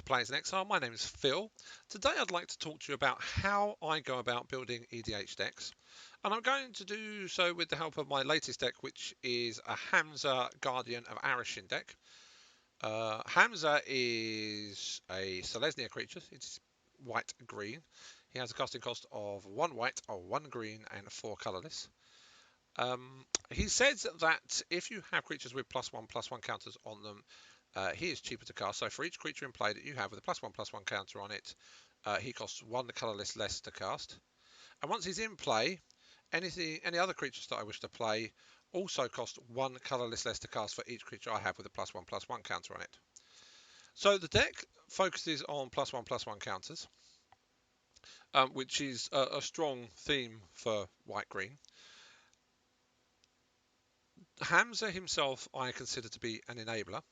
Players in Exile. My name is Phil. Today I'd like to talk to you about how I go about building EDH decks. And I'm going to do so with the help of my latest deck, which is a Hamza Guardian of Arashin deck. Hamza is a Selesnya creature. It's white-green. He has a casting cost of 1 white, 1 green, and 4 colourless. He says that if you have creatures with +1/+1 counters on them, he is cheaper to cast. So for each creature in play that you have with a +1/+1 counter on it, he costs 1 colourless less to cast. And once he's in play, any other creatures that I wish to play also cost 1 colourless less to cast for each creature I have with a +1/+1 counter on it. So the deck focuses on +1/+1 counters, which is a strong theme for white-green. Hamza himself I consider to be an enabler.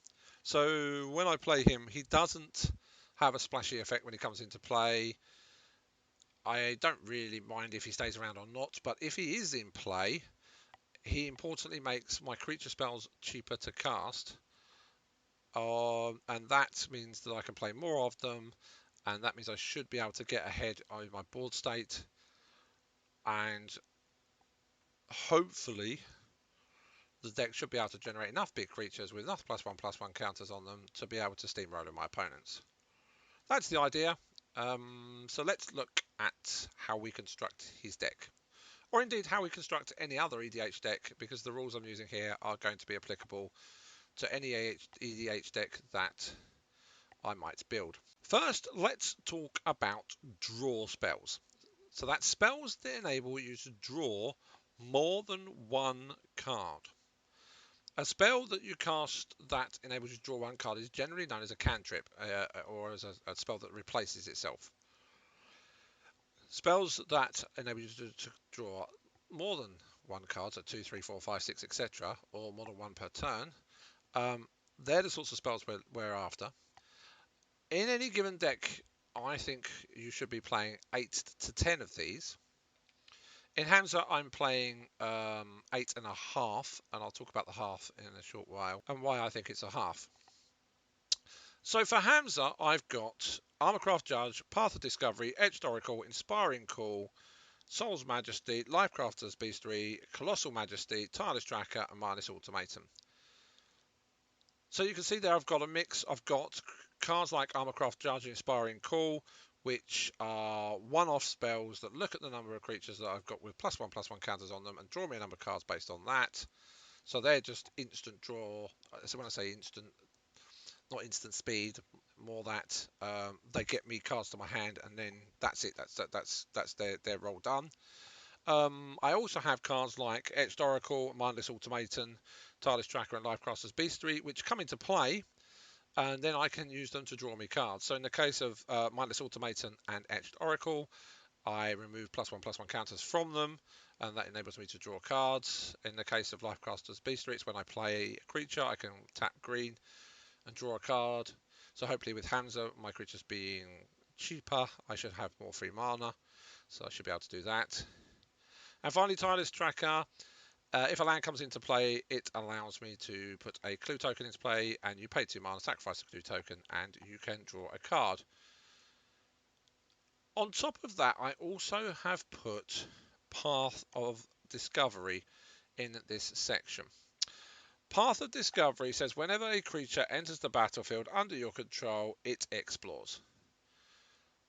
So when I play him, he doesn't have a splashy effect when he comes into play. I don't really mind if he stays around or not, but if he is in play, he importantly makes my creature spells cheaper to cast. And that means that I can play more of them, and that means I should be able to get ahead of my board state, and hopefully the deck should be able to generate enough big creatures with enough +1/+1 counters on them to be able to steamroller my opponents. That's the idea. So let's look at how we construct his deck, or indeed how we construct any other EDH deck, because the rules I'm using here are going to be applicable to any EDH deck that I might build. First, let's talk about draw spells. So that's spells that enable you to draw more than one card. A spell that you cast that enables you to draw one card is generally known as a cantrip, or as a spell that replaces itself. Spells that enable you to draw more than one card, so 2, 3, 4, 5, 6, etc., or more than one per turn, they're the sorts of spells we're after. In any given deck, I think you should be playing 8 to 10 of these. In Hamza, I'm playing 8.5, and I'll talk about the half in a short while, and why I think it's a half. So for Hamza, I've got Armorcraft Judge, Path of Discovery, Etched Oracle, Inspiring Call, Soul's Majesty, Lifecrafter's Beastry, Colossal Majesty, Tireless Tracker, and Mindless Ultimatum. So you can see there I've got a mix. I've got cards like Armorcraft Judge and Inspiring Call, which are one-off spells that look at the number of creatures that I've got with +1/+1 counters on them and draw me a number of cards based on that. So they're just instant draw. So when I say instant, not instant speed, more that they get me cards to my hand, and then that's it. That's their role done. I also have cards like Etched Oracle, Mindless Ultimatum, Tireless Tracker, and Lifecrafter's Beastry, which come into play, and then I can use them to draw me cards. So in the case of Mindless Ultimatum and Etched Oracle, I remove +1/+1 counters from them, and that enables me to draw cards. In the case of Lifecrafter's Beastry, it's when I play a creature, I can tap green and draw a card. So hopefully with Hamza, my creatures being cheaper, I should have more free mana, so I should be able to do that. And finally, Tireless Tracker. If a land comes into play, it allows me to put a clue token into play, and you pay 2 mana, sacrifice a clue token, and you can draw a card. On top of that, I also have put Path of Discovery in this section. Path of Discovery says whenever a creature enters the battlefield under your control, it explores.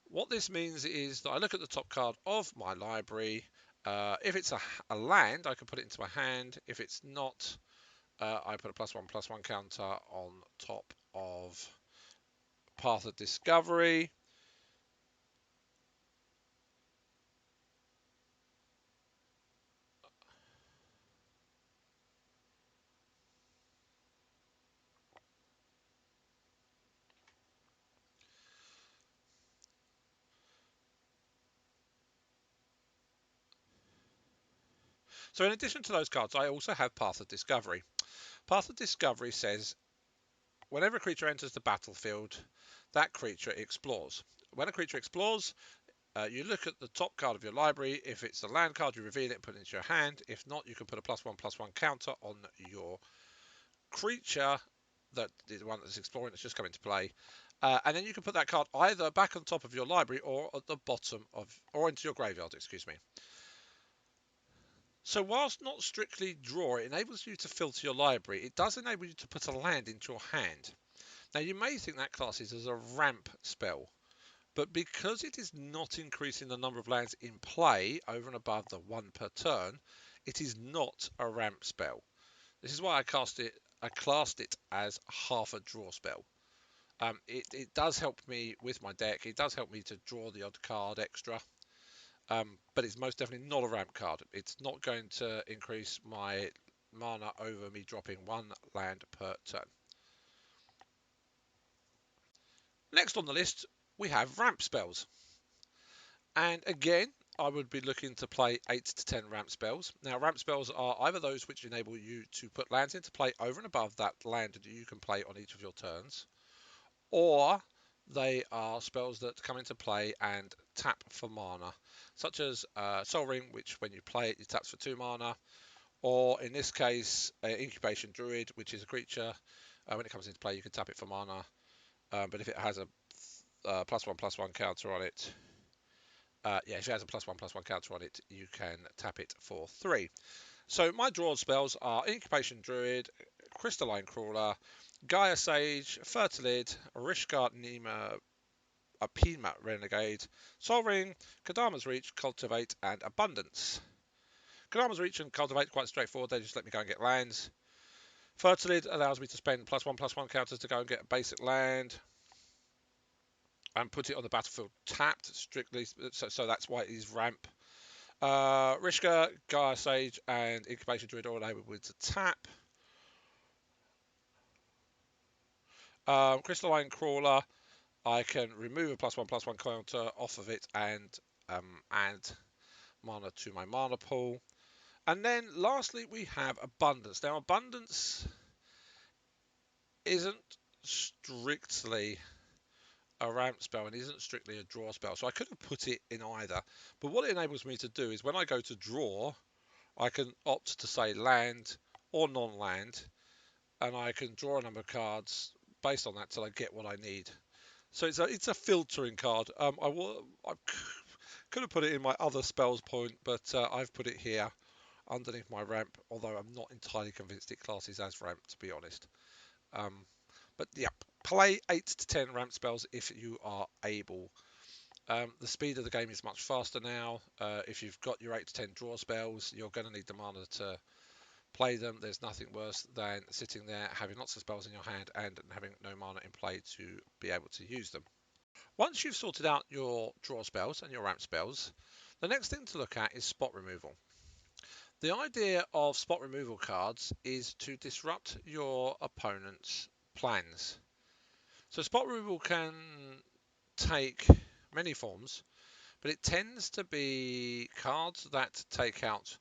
What this means is that I look at the top card of my library. If it's a land, I can put it into my hand. If it's not, I put a +1/+1 counter on top of Path of Discovery. So in addition to those cards, I also have Path of Discovery. Path of Discovery says whenever a creature enters the battlefield, that creature explores. When a creature explores, you look at the top card of your library. If it's a land card, you reveal it and put it into your hand. If not, you can put a +1/+1 counter on your creature that is the one that's exploring that's just come into play. And then you can put that card either back on top of your library or at the bottom of, or into your graveyard, excuse me. So whilst not strictly draw, it enables you to filter your library. It does enable you to put a land into your hand. Now you may think that classes as a ramp spell, but because it is not increasing the number of lands in play over and above the one per turn, it is not a ramp spell. This is why I classed it as half a draw spell. It does help me with my deck. It does help me to draw the odd card extra. But it's most definitely not a ramp card. It's not going to increase my mana over me dropping one land per turn. Next on the list, we have ramp spells. And again, I would be looking to play 8 to 10 ramp spells. Now, ramp spells are either those which enable you to put lands into play over and above that land that you can play on each of your turns, or they are spells that come into play and tap for mana, such as Soul Ring, which when you play it, it taps for 2 mana, or in this case, Incubation Druid, which is a creature. When it comes into play, you can tap it for mana, but if it has a +1/+1 counter on it, if it has a +1/+1 counter on it, you can tap it for 3. So my drawn spells are Incubation Druid, Crystalline Crawler, Gaia Sage, Fertilid, Rishgard Nima, Apima Renegade, Soul Ring, Kadama's Reach, Cultivate, and Abundance. Kadama's Reach and Cultivate quite straightforward. They just let me go and get lands. Fertilid allows me to spend +1/+1 counters to go and get a basic land and put it on the battlefield tapped strictly. So that's why it is ramp. Rishka, Gaia Sage, and Incubation Druid all able to tap. Crystalline Crawler, I can remove a +1/+1 counter off of it and add mana to my mana pool. And then lastly, we have Abundance. Now, Abundance isn't strictly a ramp spell and isn't strictly a draw spell, so I could have put it in either. But what it enables me to do is when I go to draw, I can opt to say land or non-land, and I can draw a number of cards based on that till I get what I need. So it's a filtering card. I could have put it in my other spells point, but I've put it here underneath my ramp, although I'm not entirely convinced it classes as ramp, to be honest. But yeah, play 8 to 10 ramp spells if you are able. The speed of the game is much faster now. If you've got your 8 to 10 draw spells, you're going to need the mana to play them. There's nothing worse than sitting there having lots of spells in your hand and having no mana in play to be able to use them. Once you've sorted out your draw spells and your ramp spells, the next thing to look at is spot removal. The idea of spot removal cards is to disrupt your opponent's plans. So spot removal can take many forms, but it tends to be cards that take out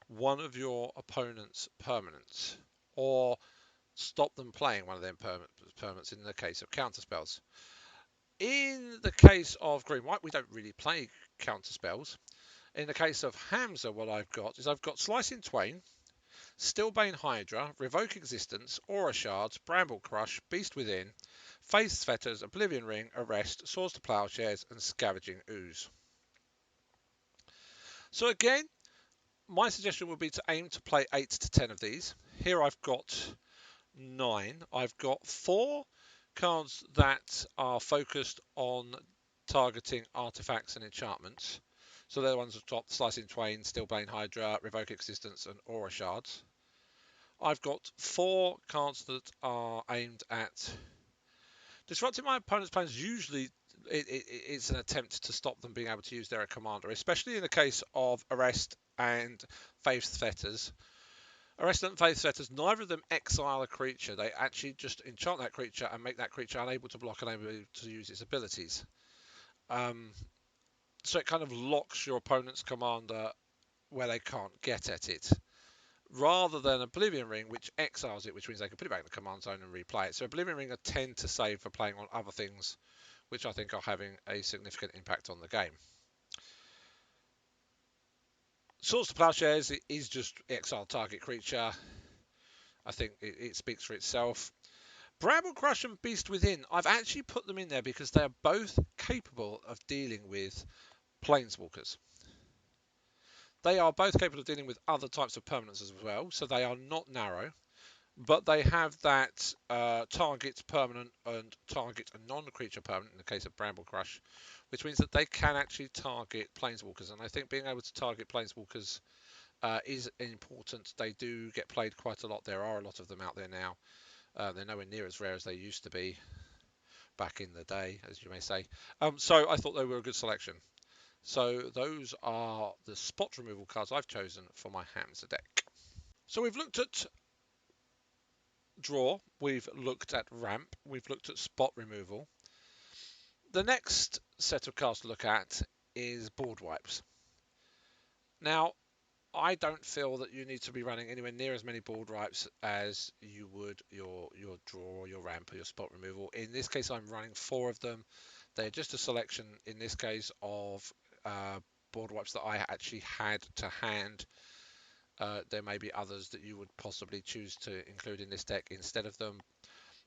one of your opponent's permanents or stop them playing one of their permanents in the case of counter spells. In the case of green-white, we don't really play counter spells. In the case of Hamza, what I've got is I've got Slice in Twain, Stillbane Hydra, Revoke Existence, Aura Shards, Bramble Crush, Beast Within, Faith's Fetters, Oblivion Ring, Arrest, Swords to Plowshares, and Scavenging Ooze. So again, my suggestion would be to aim to play 8 to 10 of these. Here I've got 9. I've got 4 cards that are focused on targeting artifacts and enchantments. So they're the ones at the top: Slice in Twain, Stillbane Hydra, Revoke Existence, and Aura Shards. I've got 4 cards that are aimed at disrupting my opponent's plans. Usually it's an attempt to stop them being able to use their commander, especially in the case of Arrest and Faith's Fetters. Arrest and Faith's Fetters, neither of them exile a creature. They actually just enchant that creature and make that creature unable to block and able to use its abilities. So it kind of locks your opponent's commander where they can't get at it, rather than Oblivion Ring, which exiles it, which means they can put it back in the command zone and replay it. So Oblivion Ring I tend to save for playing on other things, which I think are having a significant impact on the game. Swords to Plowshares is just exile target creature. I think it speaks for itself. Bramble Crush and Beast Within, I've actually put them in there because they are both capable of dealing with Planeswalkers. They are both capable of dealing with other types of permanents as well, so they are not narrow, but they have that target permanent and target a non-creature permanent in the case of Bramble Crush, which means that they can actually target Planeswalkers, and I think being able to target Planeswalkers is important. They do get played quite a lot. There are a lot of them out there now. They're nowhere near as rare as they used to be back in the day, as you may say. So I thought they were a good selection. So those are the spot removal cards I've chosen for my Hamza deck. So we've looked at draw, we've looked at ramp, we've looked at spot removal. The next set of cards to look at is board wipes. Now, I don't feel that you need to be running anywhere near as many board wipes as you would your draw or your ramp or your spot removal. In this case, I'm running 4 of them. They're just a selection, in this case, of board wipes that I actually had to hand. There may be others that you would possibly choose to include in this deck instead of them.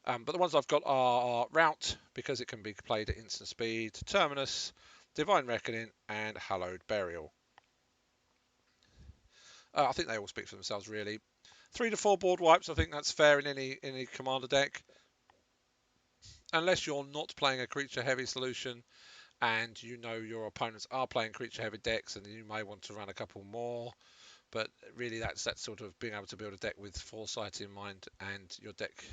But the ones I've got are Route, because it can be played at instant speed, Terminus, Divine Reckoning, and Hallowed Burial. I think they all speak for themselves, really. 3 to 4 board wipes, I think that's fair in any commander deck. Unless you're not playing a creature-heavy solution, and you know your opponents are playing creature-heavy decks, and you may want to run a couple more. But really, that's sort of being able to build a deck with foresight in mind, and your deck.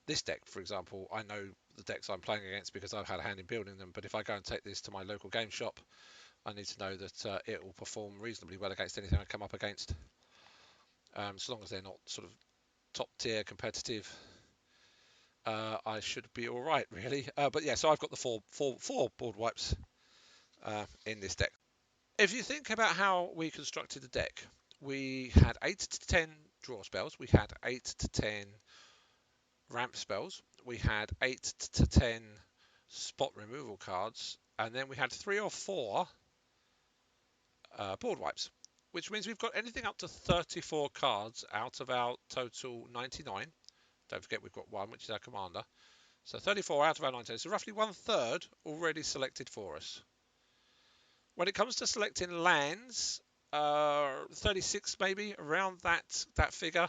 This deck, for example, I know the decks I'm playing against because I've had a hand in building them. But if I go and take this to my local game shop, I need to know that it will perform reasonably well against anything I come up against. So long as they're not sort of top tier competitive, I should be all right, really. But yeah, so I've got the four board wipes in this deck. If you think about how we constructed the deck, we had 8 to 10 draw spells, we had 8 to 10 ramp spells, we had 8 to 10 spot removal cards, and then we had 3 or 4 board wipes, which means we've got anything up to 34 cards out of our total 99. Don't forget we've got 1, which is our commander. So 34 out of our 99, so roughly 1/3 already selected for us. When it comes to selecting lands, 36 maybe, around that figure.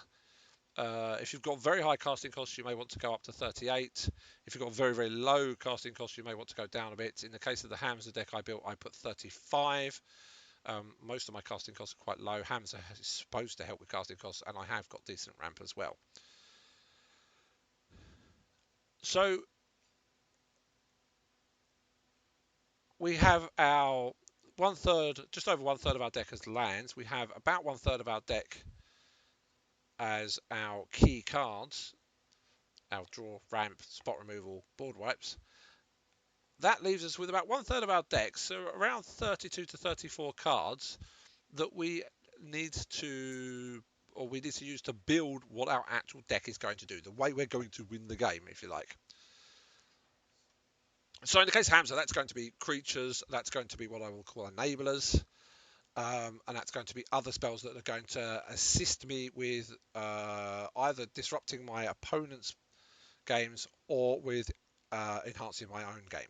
If you've got very high casting costs, you may want to go up to 38. If you've got very, very low casting costs, you may want to go down a bit. In the case of the Hamza deck I built, I put 35. Most of my casting costs are quite low. Hamza is supposed to help with casting costs, and I have got decent ramp as well. So we have our 1/3, just over 1/3 of our deck as lands. We have about 1/3 of our deck as our key cards, our draw, ramp, spot removal, board wipes. That leaves us with about 1/3 of our deck, so around 32 to 34 cards that we need to use to build what our actual deck is going to do, the way we're going to win the game, if you like. So in the case of Hamza, that's going to be creatures, that's going to be what I will call enablers, and that's going to be other spells that are going to assist me with either disrupting my opponent's games or with enhancing my own game.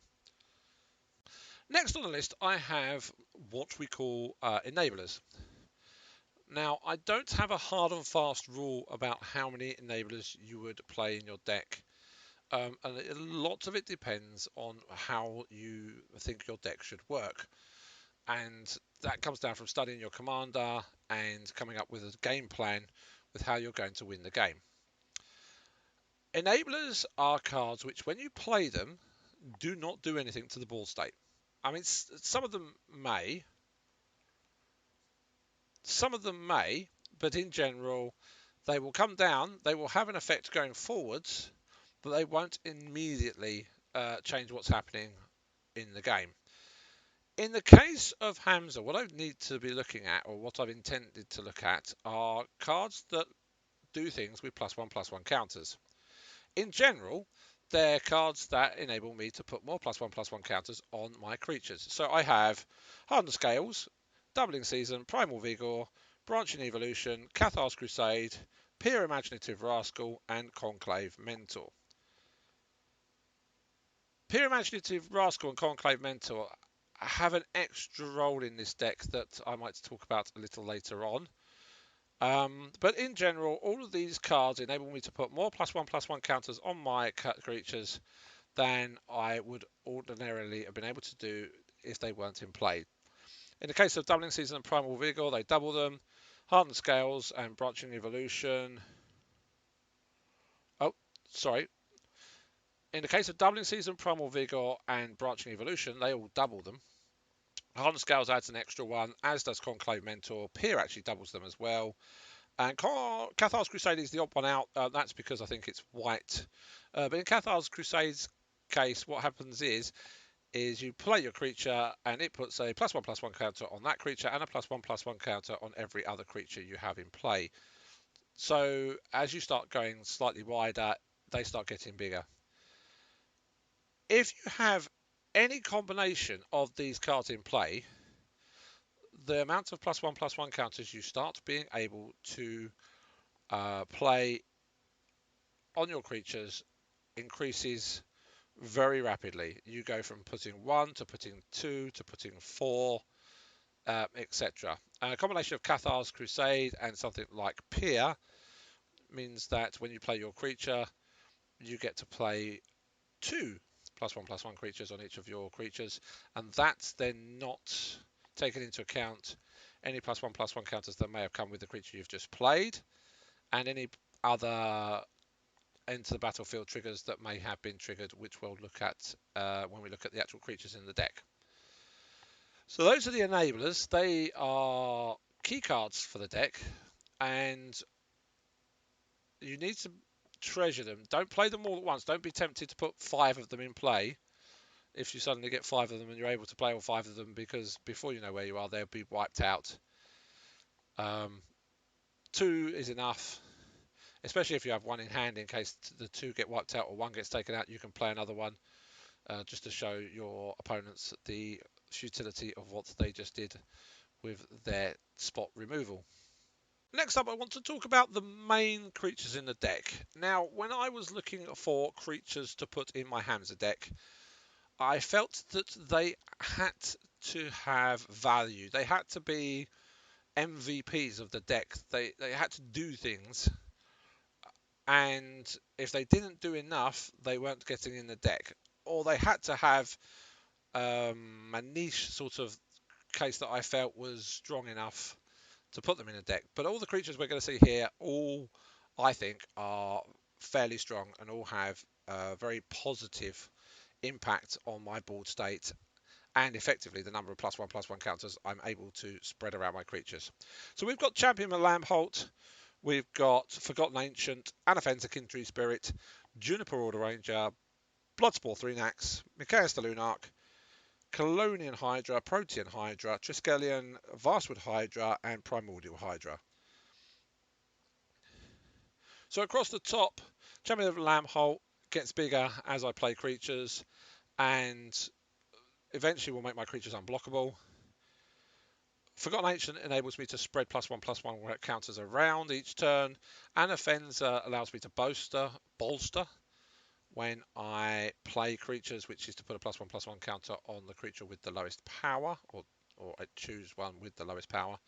Next on the list, I have what we call enablers. Now, I don't have a hard and fast rule about how many enablers you would play in your deck. And lots of it depends on how you think your deck should work. And that comes down from studying your commander and coming up with a game plan with how you're going to win the game. Enablers are cards which, when you play them, do not do anything to the ball state. I mean, some of them may, but in general, they will come down, they will have an effect going forwards, but they won't immediately change what's happening in the game. In the case of Hamza, what I need to be looking at, or what I've intended to look at, are cards that do things with +1/+1 counters. In general, they're cards that enable me to put more +1/+1 counters on my creatures. So I have Hardened Scales, Doubling Season, Primal Vigor, Branching Evolution, Cathar's Crusade, Peer Imaginative Rascal, and Conclave Mentor. Peer Imaginative Rascal and Conclave Mentor have an extra role in this deck that I might talk about a little later on. But in general, all of these cards enable me to put more +1/+1 counters on my creatures than I would ordinarily have been able to do if they weren't in play. In the case of Doubling Season and Primal Vigor, they double them. Hardened Scales and Branching Evolution. Oh, sorry. In the case of Doubling Season, Primal Vigor, and Branching Evolution, they all double them. Hardened Scales adds an extra one, as does Conclave Mentor. Peer actually doubles them as well. And Cathar's Crusade is the odd one out. That's because I think it's white. But in Cathar's Crusade's case, what happens is you play your creature and it puts a +1/+1 counter on that creature and a +1/+1 counter on every other creature you have in play. So as you start going slightly wider, they start getting bigger. If you have any combination of these cards in play, the amount of +1/+1 counters you start being able to play on your creatures increases very rapidly. You go from putting 1 to putting 2 to putting 4, etc. A combination of Cathar's Crusade and something like Peer means that when you play your creature, you get to play 2 +1/+1 creatures on each of your creatures, and that's then not taken into account any +1/+1 counters that may have come with the creature you've just played, and any other enter the battlefield triggers that may have been triggered, which we'll look at when we look at the actual creatures in the deck. So those are the enablers. They are key cards for the deck, and you need to treasure them. Don't play them all at once. Don't be tempted to put 5 of them in play if you suddenly get 5 of them and you're able to play all 5 of them, because before you know where you are, they'll be wiped out. 2 is enough, especially if you have 1 in hand. In case the 2 get wiped out or 1 gets taken out, you can play another one just to show your opponents the futility of what they just did with their spot removal. Next up, I want to talk about the main creatures in the deck. Now, when I was looking for creatures to put in my Hamza deck, I felt that they had to have value. They had to be MVPs of the deck. They had to do things, and if they didn't do enough, they weren't getting in the deck. Or they had to have a niche sort of case that I felt was strong enough to put them in a deck. But all the creatures we're going to see here, all I think are fairly strong and all have a very positive impact on my board state and effectively the number of +1/+1 counters I'm able to spread around my creatures. So we've got Champion Lambholt, we've got Forgotten Ancient, Anaphenza Kindred Spirit, Juniper Order Ranger, Bloodspore 3-Nax, Mikaeus the Lunarch, Colonian Hydra, Protean Hydra, Triskelion, Vastwood Hydra, and Primordial Hydra. So across the top, Champion of Lambholt gets bigger as I play creatures, and eventually will make my creatures unblockable. Forgotten Ancient enables me to spread +1/+1 counters around each turn. Anaphenza allows me to bolster when I play creatures, which is to put a +1/+1 counter on the creature with the lowest power, or I choose one with the lowest power.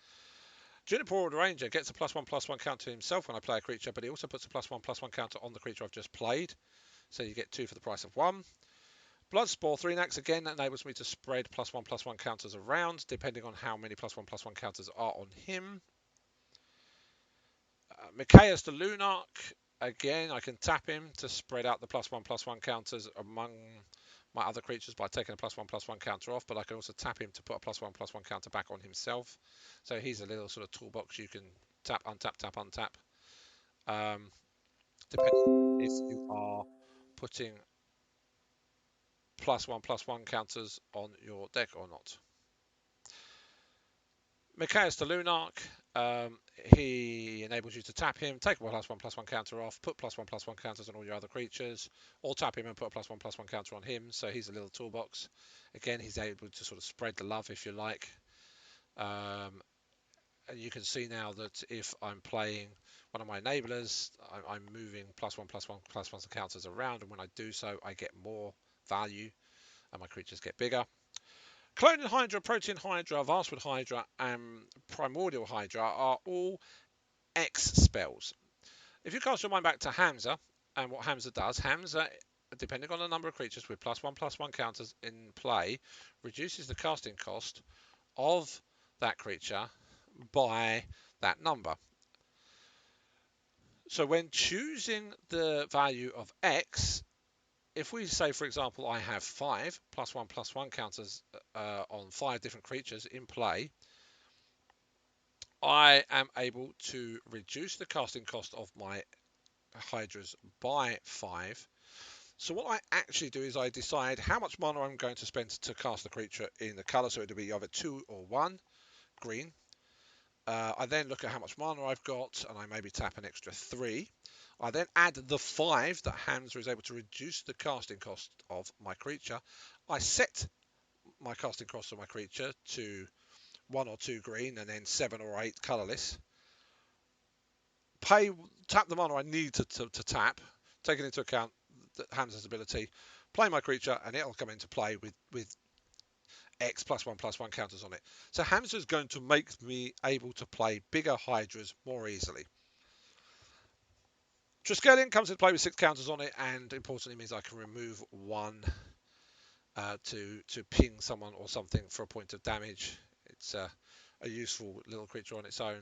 Juniper Order Ranger gets a +1/+1 counter himself when I play a creature, but he also puts a +1/+1 counter on the creature I've just played. So you get 2 for the price of 1. Bloodspore 3-Nax again enables me to spread +1/+1 counters around, depending on how many +1/+1 counters are on him. Mikaeus the Lunarch, again, I can tap him to spread out the +1/+1 counters among my other creatures by taking a +1/+1 counter off, but I can also tap him to put a +1/+1 counter back on himself. So he's a little sort of toolbox you can tap, untap, tap, untap. Depending if you are putting +1/+1 counters on your deck or not. Mikaeus the Lunarch, he enables you to tap him, take a +1/+1 counter off, put +1/+1 counters on all your other creatures, or tap him and put a +1/+1 counter on him, so he's a little toolbox. Again, he's able to sort of spread the love, if you like. And you can see now that if I'm playing one of my enablers, I'm moving +1/+1 counters around, and when I do so, I get more value and my creatures get bigger. Cloning Hydra, Protean Hydra, Vastwood Hydra, and Primordial Hydra are all X spells. If you cast your mind back to Hamza and what Hamza does, Hamza, depending on the number of creatures with +1/+1 counters in play, reduces the casting cost of that creature by that number. So when choosing the value of X, if we say, for example, I have 5 +1/+1 counters on 5 different creatures in play, I am able to reduce the casting cost of my Hydras by 5. So what I actually do is I decide how much mana I'm going to spend to cast the creature in the colour, so it'll be either 2 or 1 green. I then look at how much mana I've got, and I maybe tap an extra 3. I then add the 5 that Hamza is able to reduce the casting cost of my creature. I set my casting cost of my creature to 1 or 2 green, and then 7 or 8 colourless. Tap the mana I need to tap, taking into account Hamza's ability, play my creature, and it'll come into play with X +1/+1 counters on it. So Hamza is going to make me able to play bigger Hydras more easily. Triskelion comes into play with 6 counters on it, and importantly means I can remove 1 to ping someone or something for a point of damage. It's a useful little creature on its own.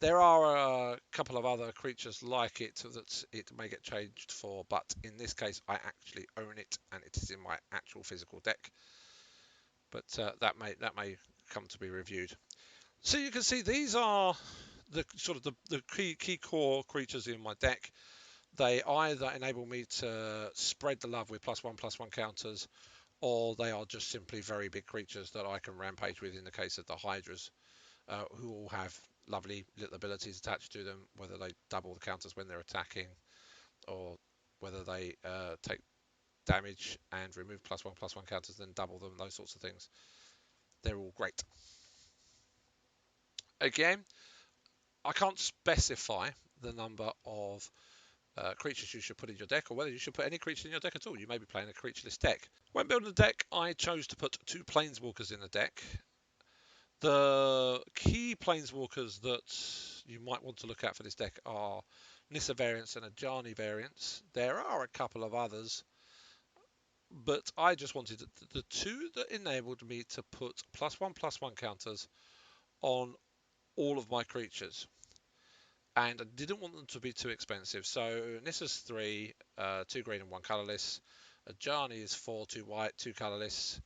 There are a couple of other creatures like it that it may get changed for, but in this case I actually own it and it is in my actual physical deck. But that may come to be reviewed. So you can see these are the sort of the key core creatures in my deck. They either enable me to spread the love with +1/+1 counters, or they are just simply very big creatures that I can rampage with in the case of the Hydras, who all have lovely little abilities attached to them, whether they double the counters when they're attacking, or whether they take damage and remove +1/+1 counters, then double them, those sorts of things. They're all great. Again, I can't specify the number of creatures you should put in your deck, or whether you should put any creature in your deck at all. You may be playing a creatureless deck. When building the deck, I chose to put 2 Planeswalkers in the deck. The key Planeswalkers that you might want to look at for this deck are Nissa variants and Ajani variants. There are a couple of others, but I just wanted the 2 that enabled me to put +1/+1 counters on all of my creatures. And I didn't want them to be too expensive. So Nissa's 3, 2 green and 1 colourless. Ajani is 4, 2 white, 2 colourless.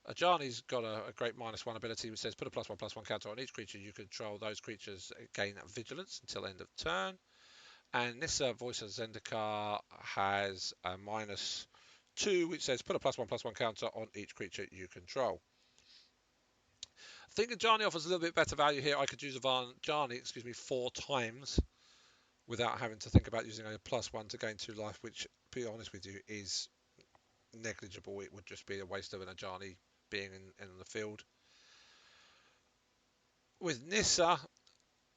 Ajani's got a great -1 ability which says put a +1/+1 counter on each creature you control. Those creatures gain vigilance until end of turn. And Nissa Voice of Zendikar has a -2 which says put a +1/+1 counter on each creature you control. I think Ajani offers a little bit better value here. I could use Ajani, 4 times without having to think about using a +1 to gain 2 life, which, to be honest with you, is negligible. It would just be a waste of an Ajani being in the field. With Nissa,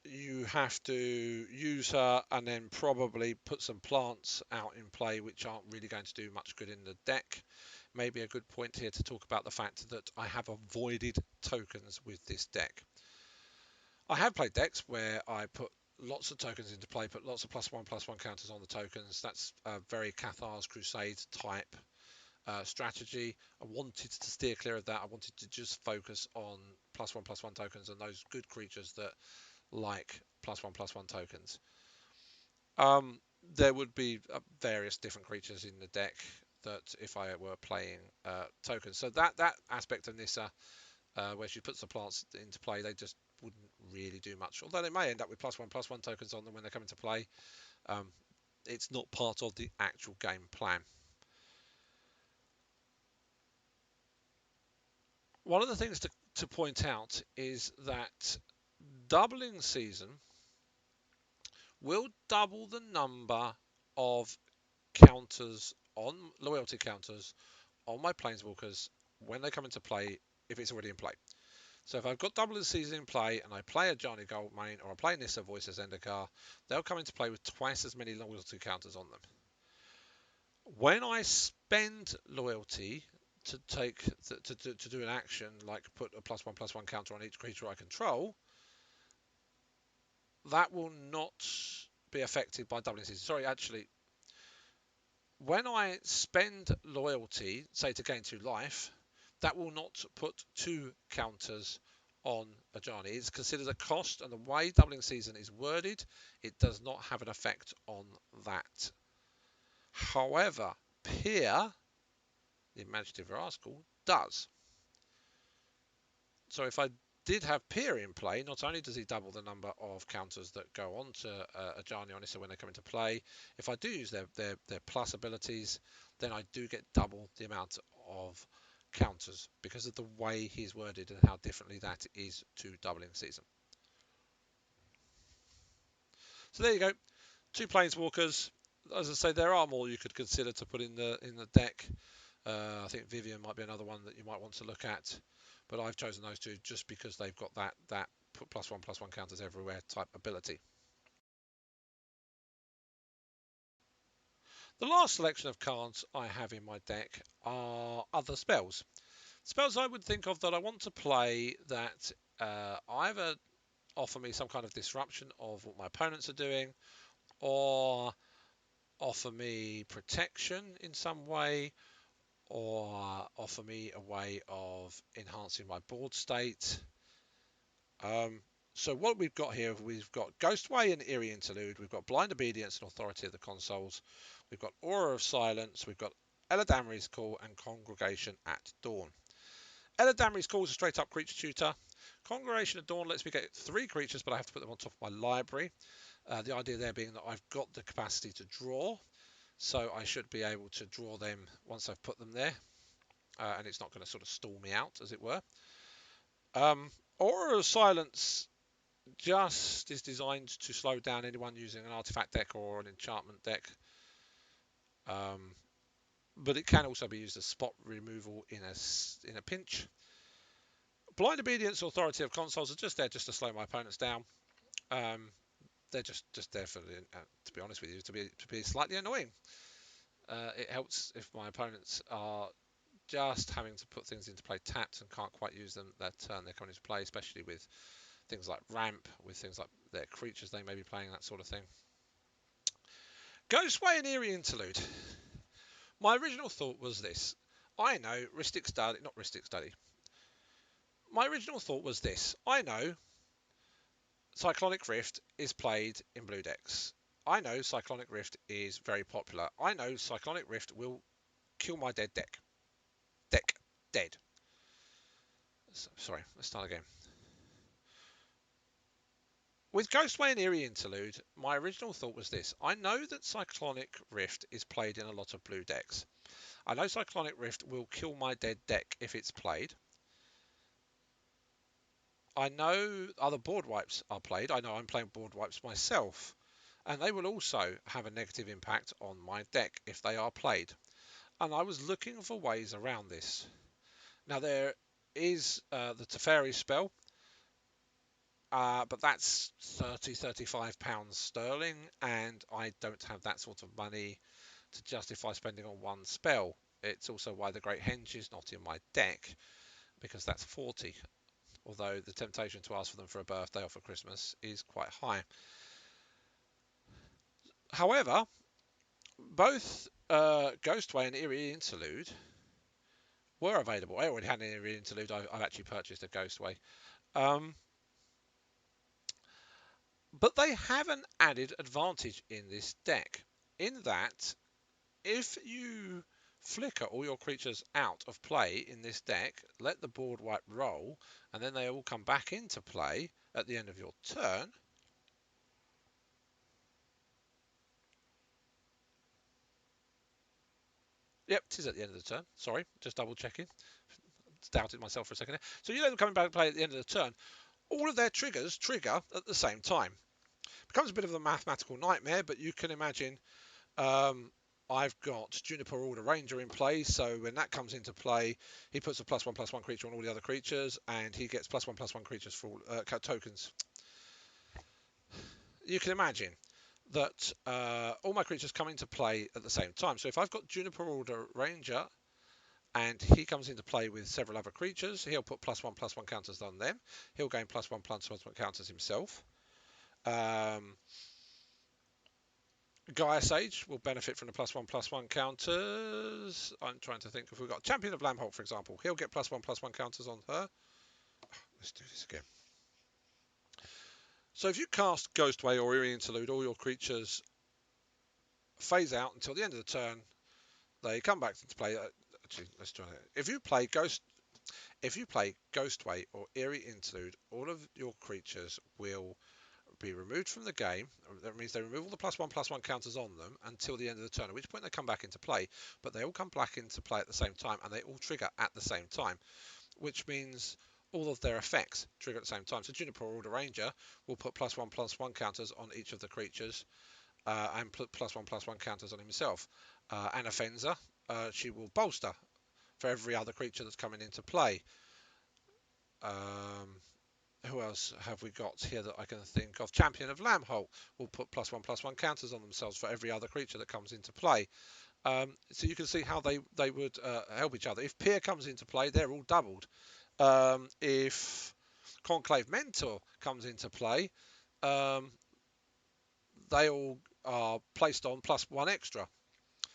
you have to use her and then probably put some plants out in play which aren't really going to do much good in the deck. Maybe a good point here to talk about the fact that I have avoided tokens with this deck. I have played decks where I put lots of tokens into play, put lots of +1/+1 counters on the tokens. That's a very Cathar's Crusade type strategy. I wanted to steer clear of that. I wanted to just focus on +1/+1 tokens and those good creatures that like +1/+1 tokens. There would be various different creatures in the deck that if I were playing tokens. So that aspect of Nissa, where she puts the plants into play, they just wouldn't really do much. Although they may end up with +1/+1 tokens on them when they come into play. It's not part of the actual game plan. One of the things to point out is that doubling season will double the number of counters on loyalty counters on my Planeswalkers when they come into play if it's already in play. So if I've got double the season in play and I play a Johnny Goldmane or I play Nissa Voice of Zendikar, they'll come into play with twice as many loyalty counters on them. When I spend loyalty to take to do an action like put a +1/+1 counter on each creature I control, that will not be affected by doubling season. Sorry, actually, when I spend loyalty, say to gain 2 life, that will not put 2 counters on a Ajani. It's considered a cost, and the way doubling season is worded, it does not have an effect on that. However, Peer, the imaginative rascal, does. So if I did have Peer in play, not only does he double the number of counters that go on to Ajani Onissa when they come into play, if I do use their plus abilities, then I do get double the amount of counters because of the way he's worded and how differently that is to doubling season. So there you go, 2 Planeswalkers. As I say, there are more you could consider to put in the deck. I think Vivian might be another one that you might want to look at, but I've chosen those 2 just because they've got that +1/+1 counters everywhere type ability. The last selection of cards I have in my deck are other spells. Spells I would think of that I want to play that either offer me some kind of disruption of what my opponents are doing, or offer me protection in some way, or offer me a way of enhancing my board state. So what we've got here, we've got Ghostway and Eerie Interlude, we've got Blind Obedience and Authority of the Consoles, we've got Aura of Silence, we've got Eladamri's Call and Congregation at Dawn. Eladamri's Call is a straight up creature tutor. Congregation at Dawn lets me get 3 creatures, but I have to put them on top of my library. The idea there being that I've got the capacity to draw, so I should be able to draw them once I've put them there, and it's not going to sort of stall me out, as it were. Aura of Silence just is designed to slow down anyone using an artifact deck or an enchantment deck, but it can also be used as spot removal in a pinch. Blind Obedience, Authority of Consoles are just there just to slow my opponents down. They're just there for, to be honest with you, to be slightly annoying. It helps if my opponents are just having to put things into play tapped and can't quite use them that turn they're coming into play, especially with things like ramp, with things like their creatures they may be playing, that sort of thing. Ghostway and Eerie Interlude. My original thought was this. I know Rhystic Study, not Rhystic Study. My original thought was this. I know Cyclonic Rift is played in blue decks. I know Cyclonic Rift is very popular. I know Cyclonic Rift will kill my dead deck. Dead. Sorry, let's start again. With Ghostway and Eerie Interlude, my original thought was this. I know that Cyclonic Rift is played in a lot of blue decks. I know Cyclonic Rift will kill my dead deck if it's played. I know other board wipes are played. I know I'm playing board wipes myself. And they will also have a negative impact on my deck if they are played. And I was looking for ways around this. Now there is the Teferi spell. But that's £30–35 sterling, and I don't have that sort of money to justify spending on one spell. It's also why the Great Henge is not in my deck, because that's 40, although the temptation to ask for them for a birthday or for Christmas is quite high. However, both Ghostway and Eerie Interlude were available. I already had an Eerie Interlude. I've actually purchased a Ghostway. But they have an added advantage in this deck, in that if you flicker all your creatures out of play in this deck, let the board wipe roll, and then they all come back into play at the end of your turn, yep, it is at the end of the turn, sorry, just double checking, doubted myself for a second there. So you let them come back and play at the end of the turn, all of their triggers trigger at the same time. Becomes a bit of a mathematical nightmare, but you can imagine I've got Juniper Order Ranger in play, so when that comes into play, he puts a +1/+1 creature on all the other creatures, and he gets +1/+1 creatures for all tokens. You can imagine that all my creatures come into play at the same time. So if I've got Juniper Order Ranger and he comes into play with several other creatures. He'll put +1/+1 counters on them. He'll gain +1/+1 counters himself. Gaia Sage will benefit from the +1/+1 counters. I'm trying to think if we've got Champion of Lambholt, for example. He'll get +1/+1 counters on her. Let's do this again. So if you cast Ghostway or Eerie Interlude, all your creatures phase out until the end of the turn. They come back into play. Actually, let's try it. If you play Ghostway or Eerie Interlude, all of your creatures will be removed from the game. That means they remove all the +1/+1 counters on them until the end of the turn, at which point they come back into play. But they all come back into play at the same time, and they all trigger at the same time, which means all of their effects trigger at the same time. So Juniper Order Ranger will put +1/+1 counters on each of the creatures, and put +1/+1 counters on himself. Anna Fenza, she will bolster for every other creature that's coming into play. Who else have we got here that I can think of? Champion of Lambholt will put +1/+1 counters on themselves for every other creature that comes into play. So you can see how they would help each other. If Peer comes into play, they're all doubled. If Conclave Mentor comes into play, they all are placed on +1 extra.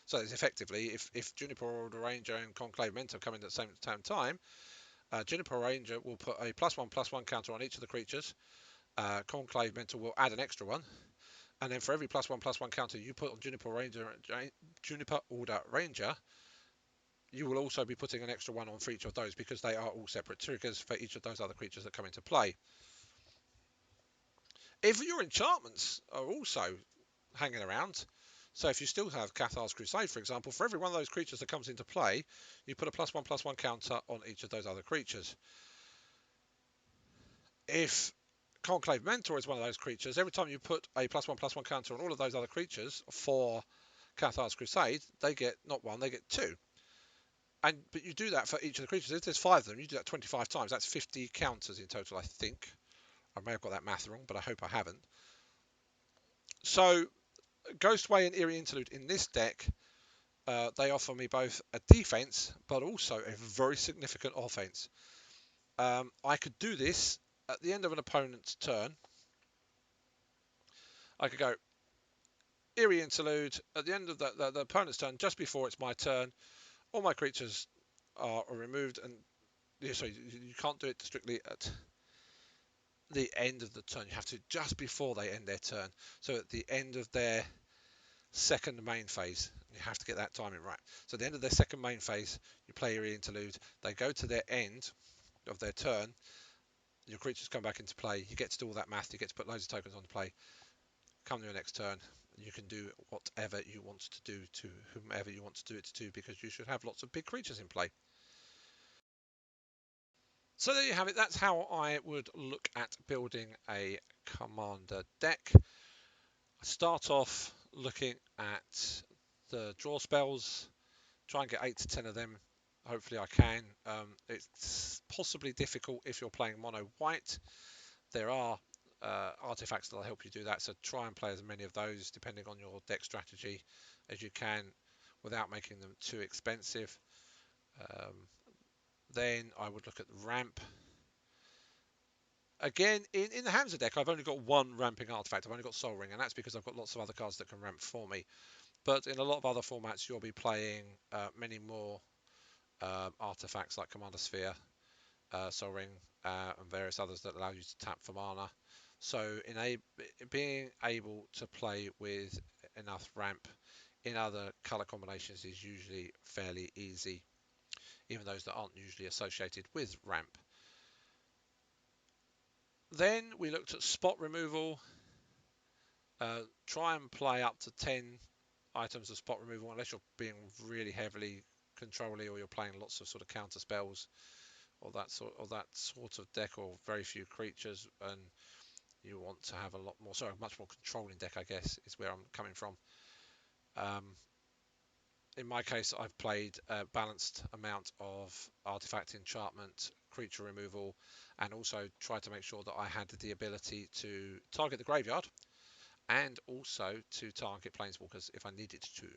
So it's effectively, if Juniper Order Ranger and Conclave Mentor come in at the same time, Juniper Ranger will put a +1/+1 counter on each of the creatures. Conclave Mentor will add an extra one. And then for every +1/+1 counter you put on Juniper Order Ranger, you will also be putting an extra one on for each of those, because they are all separate triggers for each of those other creatures that come into play. If your enchantments are also hanging around, so if you still have Cathar's Crusade, for example, for every one of those creatures that comes into play, you put a +1/+1 counter on each of those other creatures. If Conclave Mentor is one of those creatures, every time you put a +1/+1 counter on all of those other creatures for Cathar's Crusade, they get not one, they get two. But you do that for each of the creatures. If there's 5 of them, you do that 25 times. That's 50 counters in total, I think. I may have got that math wrong, but I hope I haven't. So Ghostway and Eerie Interlude in this deck, they offer me both a defense, but also a very significant offense. I could do this at the end of an opponent's turn. I could go Eerie Interlude at the end of the opponent's turn, just before it's my turn. All my creatures are removed, and sorry, you can't do it strictly at the end of the turn. You have to just before they end their turn. So at the end of their second main phase, you have to get that timing right. So at the end of their second main phase, you play Eerie Interlude. They go to their end of their turn. Your creatures come back into play. You get to do all that math. You get to put loads of tokens on play. Come to your next turn, you can do whatever you want to do to whomever you want to do it to, because you should have lots of big creatures in play. So there you have it. That's how I would look at building a commander deck. I start off looking at the draw spells, try and get 8 to 10 of them. Hopefully I can. It's possibly difficult if you're playing mono white. There are artifacts that'll help you do that, so try and play as many of those depending on your deck strategy as you can without making them too expensive. Then I would look at the ramp. Again, in the Hamza deck, I've only got one ramping artifact. I've only got Soul Ring, and that's because I've got lots of other cards that can ramp for me. But in a lot of other formats, you'll be playing many more artifacts like Commander Sphere, Soul Ring, and various others that allow you to tap for mana. So being able to play with enough ramp in other colour combinations is usually fairly easy, even those that aren't usually associated with ramp. Then we looked at spot removal. Try and play up to 10 items of spot removal, unless you're being really heavily controlly or you're playing lots of sort of counter spells or that sort of deck, or very few creatures, and you want to have a lot more, much more controlling deck, I guess, is where I'm coming from. In my case, I've played a balanced amount of artifact enchantment, creature removal, and also tried to make sure that I had the ability to target the graveyard and also to target Planeswalkers if I needed to.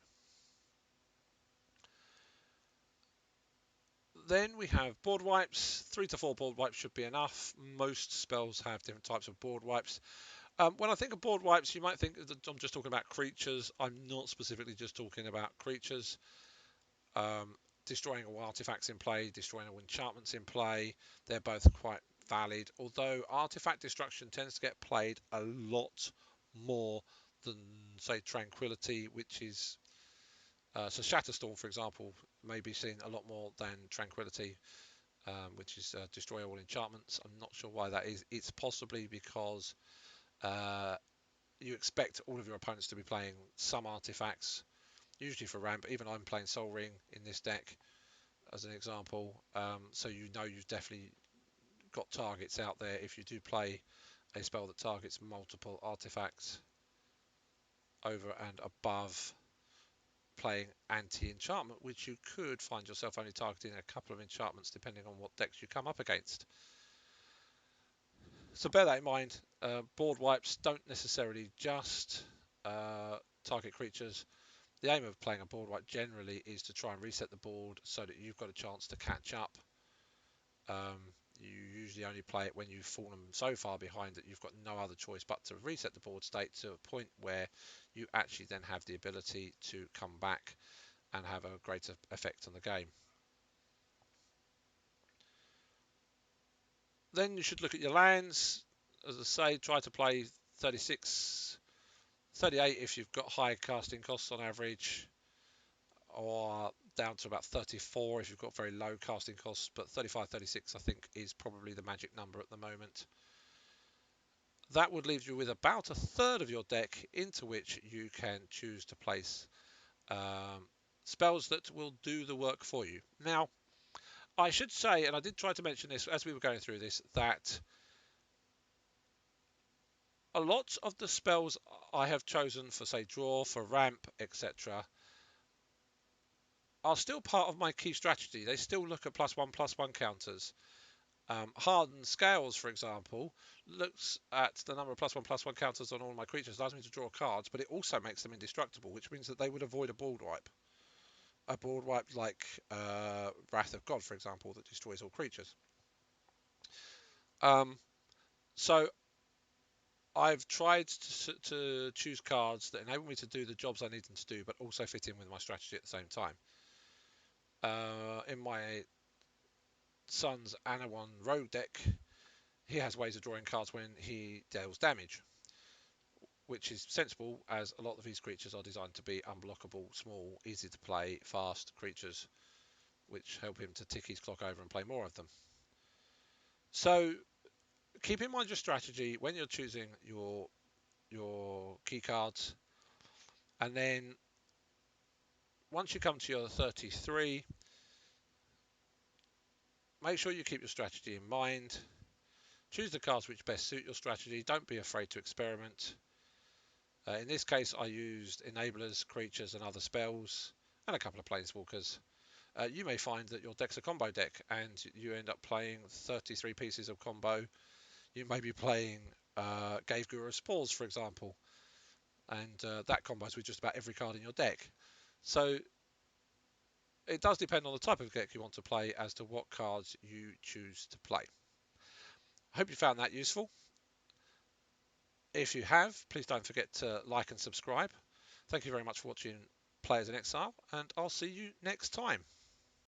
Then we have board wipes. 3 to 4 board wipes should be enough. Most spells have different types of board wipes. When I think of board wipes, you might think that I'm just talking about creatures. I'm not specifically just talking about creatures. Destroying all artifacts in play, destroying all enchantments in play, they're both quite valid. Although artifact destruction tends to get played a lot more than, say, Tranquility, which is so Shatterstorm, for example, may be seen a lot more than Tranquility, which is destroy all enchantments. I'm not sure why that is. It's possibly because you expect all of your opponents to be playing some artifacts, usually for ramp. Even I'm playing Sol Ring in this deck as an example, so you know you've definitely got targets out there if you do play a spell that targets multiple artifacts over and above playing anti-enchantment, which you could find yourself only targeting a couple of enchantments depending on what decks you come up against. So bear that in mind. Board wipes don't necessarily just target creatures. The aim of playing a board wipe generally is to try and reset the board so that you've got a chance to catch up. You usually only play it when you've fallen so far behind that you've got no other choice but to reset the board state to a point where you actually then have the ability to come back and have a greater effect on the game. Then you should look at your lands. As I say, try to play 36, 38 if you've got high casting costs on average, or down to about 34 if you've got very low casting costs, but 35, 36 I think is probably the magic number at the moment. That would leave you with about a third of your deck into which you can choose to place spells that will do the work for you. Now, I should say, and I did try to mention this as we were going through this, that a lot of the spells I have chosen for, say, draw, for ramp, etc., are still part of my key strategy. They still look at +1/+1 counters. Hardened Scales, for example, looks at the number of +1/+1 counters on all my creatures, allows me to draw cards, but it also makes them indestructible, which means that they would avoid a board wipe. A board wipe like Wrath of God, for example, that destroys all creatures. So I've tried to choose cards that enable me to do the jobs I need them to do, but also fit in with my strategy at the same time. In my son's Anawan Rogue deck, he has ways of drawing cards when he deals damage, which is sensible as a lot of these creatures are designed to be unblockable, small, easy to play, fast creatures, which help him to tick his clock over and play more of them. So keep in mind your strategy when you're choosing your key cards, and then once you come to your 33, make sure you keep your strategy in mind. Choose the cards which best suit your strategy. Don't be afraid to experiment. In this case, I used enablers, creatures, and other spells, and a couple of planeswalkers. You may find that your deck's a combo deck, and you end up playing 33 pieces of combo. You may be playing Gave Guru Spores, for example, and that combos with just about every card in your deck. So it does depend on the type of deck you want to play as to what cards you choose to play. I hope you found that useful. If you have, please don't forget to like and subscribe. Thank you very much for watching Players in Exile, and I'll see you next time.